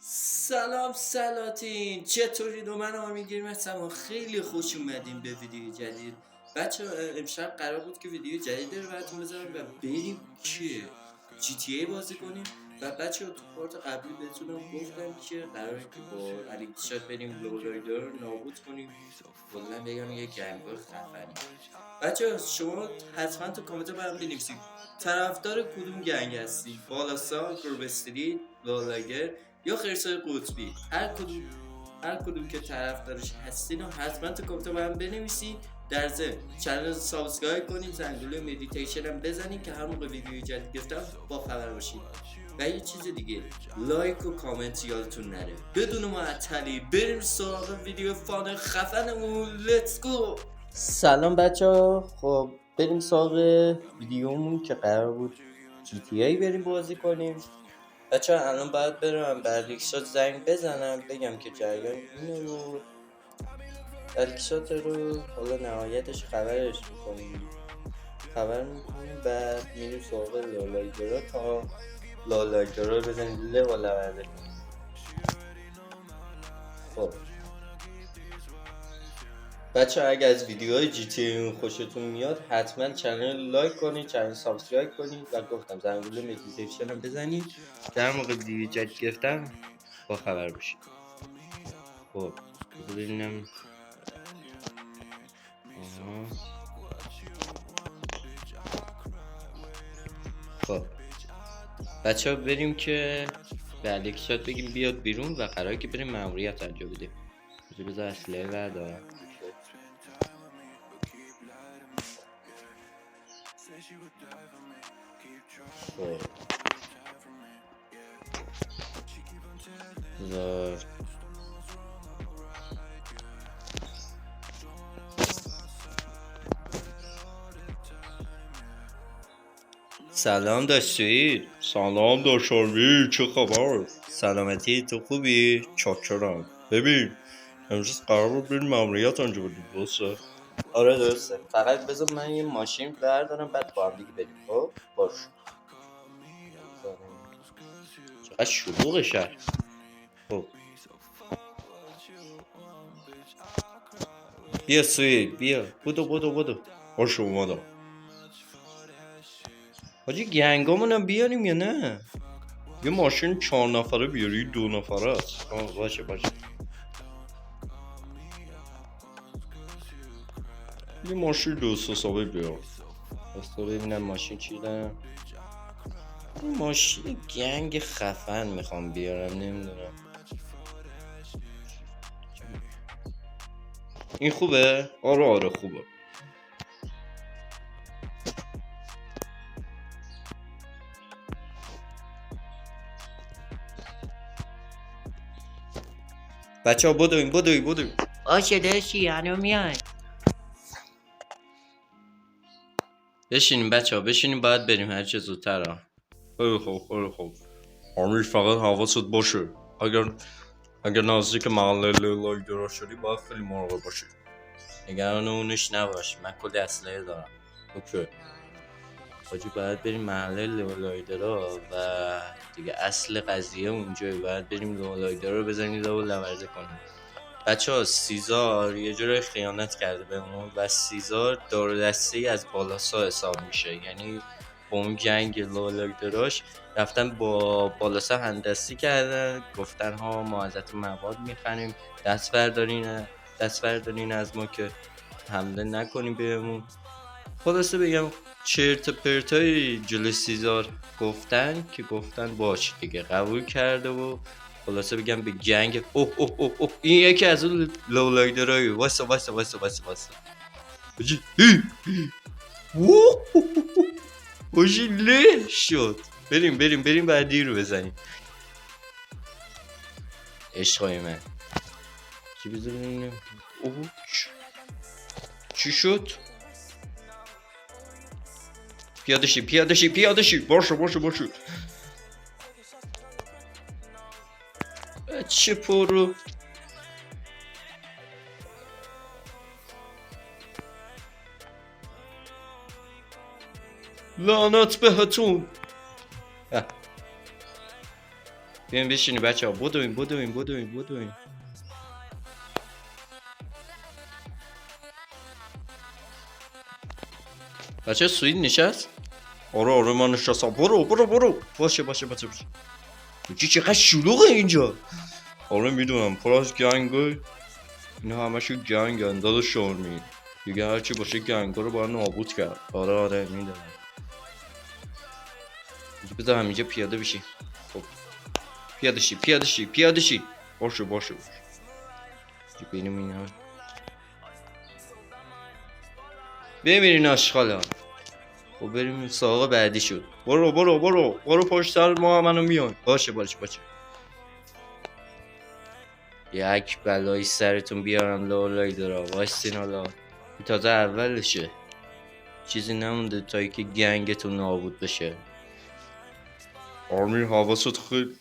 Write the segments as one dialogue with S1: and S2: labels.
S1: سلام سلاطین چطورید؟ من آرمین هستم و خیلی خوش اومدیم به ویدیو جدید. بچه امشب قرار بود که ویدیو جدید رو براتون بذارم و بریم که GTA بازی کنیم. و بچه تو پارت قبلی بهتونم گفتم که قراره که با الیکشات بریم لولایدر رو نابود کنیم، کلا بگم یه گنگای خفنی. بچه شما حتما تو کامنت برام بنویسید طرفدار کدوم گنگ هستی، بالاسا، گروب استریت، لالاگر یا خرسای قطبی. هر کدوم که طرفدارش هستین و حتما تو کامنت برام بنویسید. در ضمن چنل رو سابسکرایب کنید، زنگوله مدیتیشن هم بزنید که هر موقع ویدیو جدید گفتم با خبر باشید. و یه چیز دیگه، لایک و کامنت یادتون نره. بدون معطلی بریم سراغ ویدیو فان خفنمون. لتس گو. سلام بچه ها، خب بریم سراغ ویدیومون که قرار بود GTA بریم بازی کنیم. بچه ها الان باید برم به الیکشات زنگ بزنم بگم که جریان اینه و الیکشات رو حالا نهایتش خبر میکنیم و میریم سراغ لالایگرا تا لالایگرا رو بزنیم له و لورده کنیم. خب بچه اگر از ویدیوهای جی تی ای خوشتون میاد حتما چنل لایک کنید، چنل سابسکرایب کنید و گفتم زنگوله نوتیفیکیشن هم بزنید در موقع ویدیو جدید گرفتم با خبر باشید. خب ببینم خب بچه ها بریم که به الیکشات بگیم بیاد بیرون و قراره که بریم ماموریت انجام بدیم. بذار اسلحه بردارم. خب بذار سلام داشتید.
S2: سلام داشتاروی، چه خبر؟
S1: سلامتی تو خوبی؟
S2: چاکرم. ببین امروز قرار بود بریم ماموریت انجام بدیم، درسته؟
S1: آره درسته، فقط بذار من یه ماشین بردارم بعد با هم دیگه بریم. خب باش. چقدر شلوغ شهر. خب بیا سوید، بیا بودو.
S2: باشه اومدم.
S1: حاجی گنگامون هم بیاریم یا نه؟
S2: یه ماشین 4 نفره بیاری، 2 نفره است.
S1: باشه.
S2: یه ماشین درست حسابی بیار.
S1: بستا ببینم ماشین چی دارم. این ماشین گنگ خفن میخوام بیارم، نمیدونم این خوبه؟
S2: آره خوبه.
S1: بچه ها بدویم. باشه داشتی هنو میای. بشینیم بچه ها بشینیم، باید بریم هر چه زودتر ها.
S2: خیلی خوب. آمیش فقط حواست باشه، اگر نزدیک محله لایدرا شدی باید خیلی مراقب باشی.
S1: نگران اونش نباش، من کلی اسلحه دارم.
S2: اوکی.
S1: حاجی باید بریم محله لولایدرا و دیگه اصل قضیه اونجایی. باید بریم لولایدرا رو بزنیم و لورده کنیم. بچه ها سیزار یه جور خیانت کرده بهمون و سیزار دار دسته ای از بالاسا حساب میشه، یعنی با اون جنگ لولایدراش رفتن با بالاسا هندستی کردن، گفتن ها ما ازت مواد میخریم، دست بردارین از ما که حمله نکنیم بهمون. خلاصه بگم چرت پرتای جلو سیزار گفتن باش دیگه قبول کرده و خلاصه بگم به جنگ. اوه این یکی از اون لولایدرایی. واسه بجی بجی له شد. بریم بعدی رو بزنیم. عشقای من چی بزنیم؟ اوه چی شد؟ پیاده شی.
S2: باشه.
S1: چه پرو.
S2: لعنت بهتون.
S1: بیاین بشینی بچه ها. بدوین. بچه سوید نشست؟
S2: آره من نشستم. برو.
S1: باشه.
S2: چی چقدر شلوغه اینجا. آره میدونم پر از گنگه. اینا همشو گنگن داداشون. دیگه هرچی باشه گنگا رو باید نابود کرد.
S1: آره میدونم. بذار همینجا پیاده بشی. خب پیاده شی.
S2: باشه
S1: ببینیم اینا بمیرین آشغالا. خب بریم سراغ بعدی شد.
S2: برو پشت سر ما منو میان.
S1: باشه یک بلایی سرتون بیارم لولای دارا. وایستین حالا تازه اولشه. چیزی نمونده تا که گنگتون نابود بشه.
S2: آرمین حواست خیلی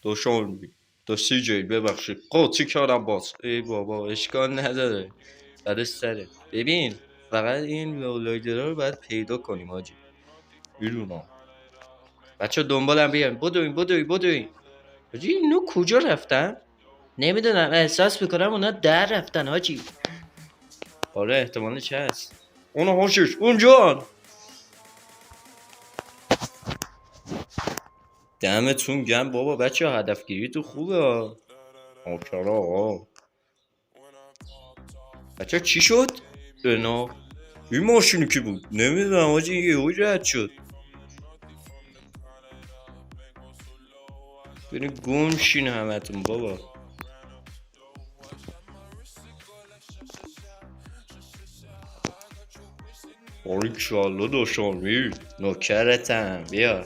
S2: داشتم داشتی جایی ببخشید قاطی کردم باز.
S1: ای بابا اشکال نداره بعد سره. ببین فقط این لولایدرها رو باید پیدا کنیم حاجی.
S2: میدونم.
S1: بچه دنبالم بیان. بدوین حاجی اینو کجا رفتن؟ نمیدونم احساس میکنم اونا در رفتن حاجی. آره احتمالش هست.
S2: اونو هاشش اونجا.
S1: دمتون گرم بابا بچه ها. هدفگیری تو خوبه ها.
S2: آقا
S1: بچه چی شد؟ اینا
S2: این ماشینی کی بود؟
S1: نمیدونم حاجی یهو رد شد. بریم گم شین همتون بابا.
S2: باریکالله داشتم
S1: نوکرتم بیا.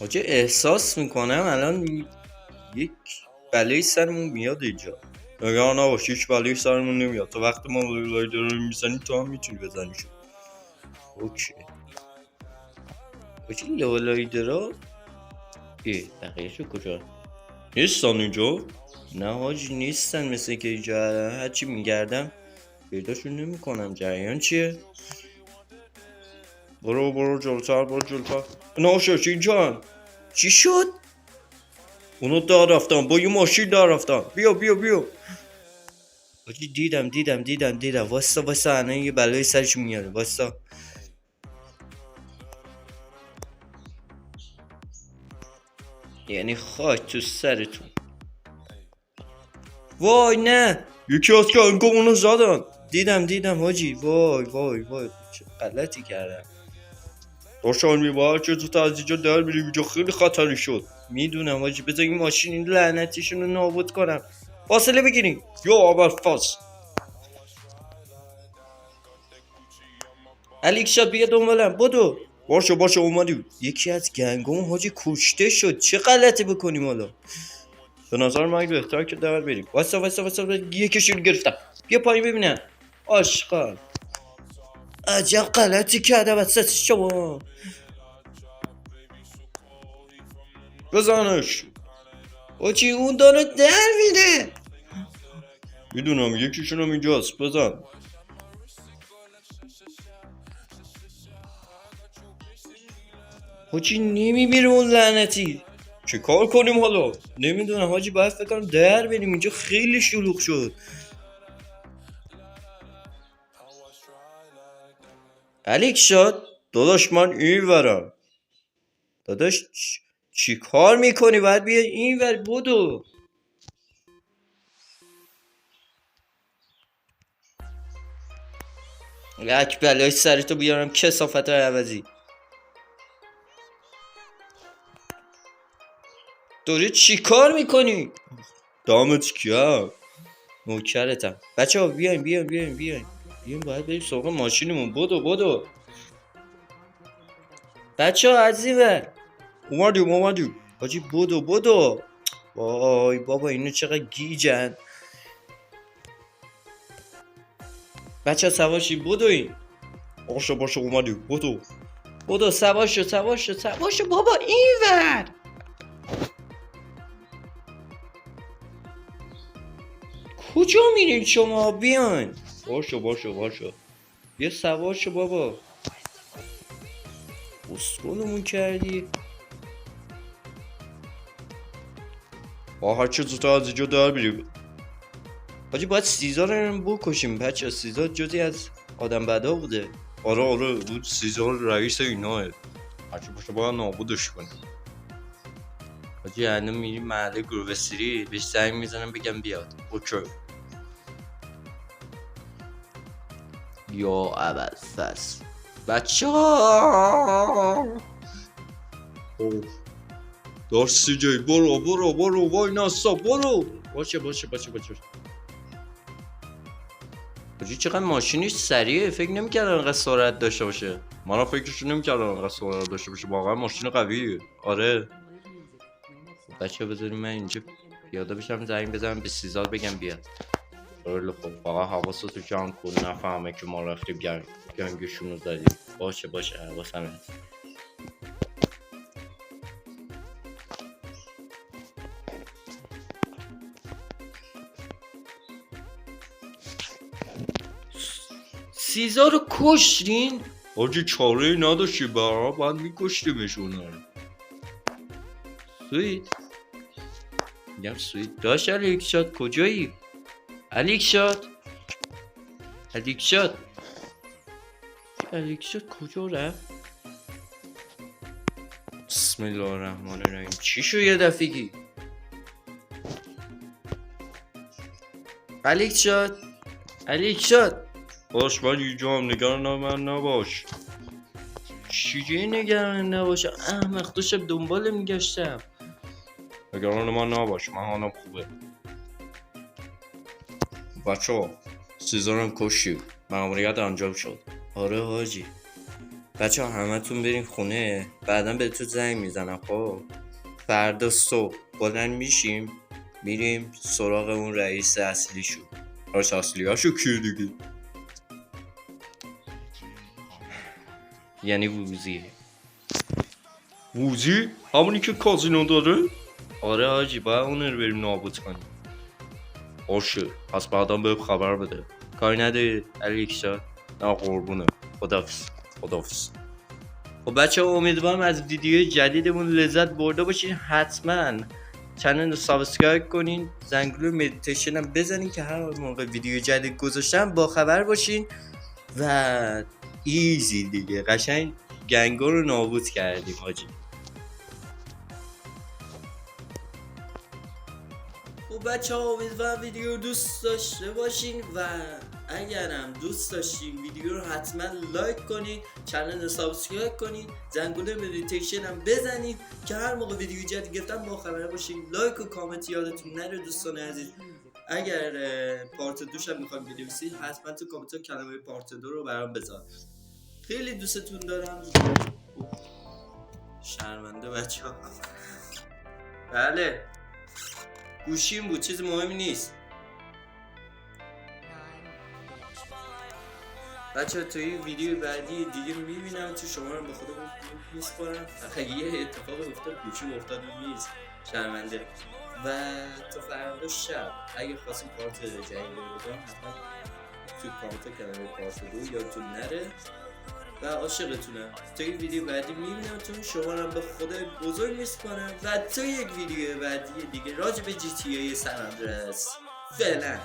S1: حاجی احساس میکنم الان یک بلایی سرمون میاد اینجا.
S2: نگران نباش هیچ بلایی سرمون نمیاد. تا وقتی ما لولایدر رو میزنیم تو هم میتونی بزنی شد.
S1: اوکی حاجی لولایدرها بقیهشو کجا؟
S2: نیستن اینجا؟
S1: نه حاجی نیستن مثل که اینجا هرچی میگردم پیداشون نمیکنم. جریان چیه؟
S2: برو جلوتر ناشش اینجا.
S1: چی شد؟
S2: اونو در رفتم با یه ماشین در رفتم. بیا
S1: حاجی دیدم. واسه الان یه بلای سرش میاره. واسه یعنی خاک تو سرتون. وای نه
S2: یکی از گنگا اونو زدن.
S1: دیدم حاجی. وای چه غلطی کردم.
S2: داشتن میبار چه تو از اینجا در بریم. اینجا خیلی خطری شد.
S1: میدونم حاجی. بذار این ماشین این لعنتیشون رو نابود کنم. فاصله بگیریم.
S2: یا اول فاس
S1: الیکشا بیا دنبالم بدو.
S2: باشه اومدیم.
S1: یکی از گنگامون حاجی کشته شد. چه غلطی بکنیم حالا؟
S2: به نظر من بهتره که در بریم.
S1: واسه یکیشون گرفتم. بیا پایین ببینم. آشغال عجب غلطی کرده وسط شما.
S2: بزنش.
S1: حاجی اون داره در میده.
S2: میدونم یکیشون هم اینجاست. بزن.
S1: حاجی نمیمیره اون لعنتی.
S2: چه کار کنیم حالا؟
S1: نمیدونم حاجی. باید فکر کنم در بریم. اینجا خیلی شلوغ شد. الیک شد.
S2: داداش من این ورم.
S1: داداش چی کار میکنی؟ باید بیا این ور. بدو. یک بلای سرتو بیارم کثافت های عوضی. داری چی کار میکنی؟
S2: دامت کیا؟
S1: نوکرتم. بچه ها بیاین باید بریم سراغ ماشینمون. بدو بچه ها از این ور.
S2: اومدیم.
S1: حاجی بدو. وای بابا اینو چقدر گیجن. بچه ها سواشی بدوین.
S2: باشه اومدیم.
S1: بدو سواشو بابا این ور. کجا میرین شما؟ بیاین.
S2: باشه
S1: بیا سواشو بابا.
S2: اسکولمون کردی. هرچه زودتر از اینجا در بریم. حاجی باید سیزار رو بکشیم بچه. سیزار جزی از آدم بدا بوده. آره بود سیزار رئیس ایناه. هرچی باشه باید نابودش کنیم. حاجی الان میریم محله گروه‌سری بهش زنگ میزنم بگم بیاد. اوکی. یا ابوالفضل بچه ها دارسی جای برو وای ناسا برو. باشه حاجی چقدر ماشینش سریعه. فکر نمی‌کردم انقدر سرعت داشته باشه. منم فکرشو نمی‌کردم انقدر سرعت داشته باشه. واقعا ماشین قویه. آره بچه بذاریم من اینجا پیاده بشم زنگ بزنم به سیزار بگم بیاد. خیلی خوب فقط حواستو جمع کن نفهمه که ما رفتیم گنگشونو زدیم. باشه حواسم هست. سیزار رو کشتین؟ حاجی چاره نداشتی برا باید میکشتیمشون. سوید میگم سوید داشت. الیکشات کجایی؟ الیکشات کجا رفت؟ بسم الله الرحمن الرحیم. چی شو یه دفعگی؟ الیکشات باش من اینجا هم نگران من نباش. چیجی نگران نباش احمق. دو شب دنبال میگشتم. نگران من نباش من حالم خوبه. بچه ها سیزارم کشی ماموریت انجام شد. آره حاجی بچه ها همه تون برین خونه بعدا به تو زنگ میزنم. خب فردا صبح بلند میشیم میریم سراغ اون رئیس اصلی شو. رئیس اصلی هاشو کی دیگه؟ یعنی ووزی همونی که کازینو داره؟ آره حاجی باید اون رو بریم نابود کنیم. باشه پس بعدا به خبر بده. کاری نداری الیکشا؟ نه قربونه. خداحافظ. خب بچه ها امیدوارم از ویدیو جدیدمون لذت برده باشین. حتما چنل رو سابسکرایب کنین. زنگوله مدیتیشن هم بزنین که هر موقع ویدیو جدید گذاشتم با خبر باشین. و ایزی دیگه قشنگ گنگا رو نابود کردیم حاجی. خب بچه ها امیدوارم ویدیو دوست داشته باشین و اگرم دوست داشتین ویدیو رو حتما لایک کنید، چنل رو سابسکرایب کنید، زنگوله مدیتیشن هم بزنید که هر موقع ویدیو جدید گرفتم با خبر باشین. لایک و کامنت یادتون نره دوستان عزیز. اگر پارت 2 هم میخوایم بنویسید حتما تو کامنت ها کلمه پارت 2 رو برام بذار. خیلی دوستتون دارم. شرمنده بچه ها. بله گوشیم بود چیز مهمی نیست. بچه تا این ویدیو بعدی دیگه میبینم تو شما رو به خدا میسپارم. یه اتفاق افتاد گوشیم افتاد میز شرمنده. و تا فردا شب اگه خواستیم پارت جدید رو بزنم حتما تو کامنت کلمه پارت 2 یادتون نره و عاشقتونم. تا این ویدیو بعدی میبینم تو شما رو به خدا بزرگ میسپارم و تا یک ویدیو بعدی دیگه راجع به GTA San Andreas. فعلا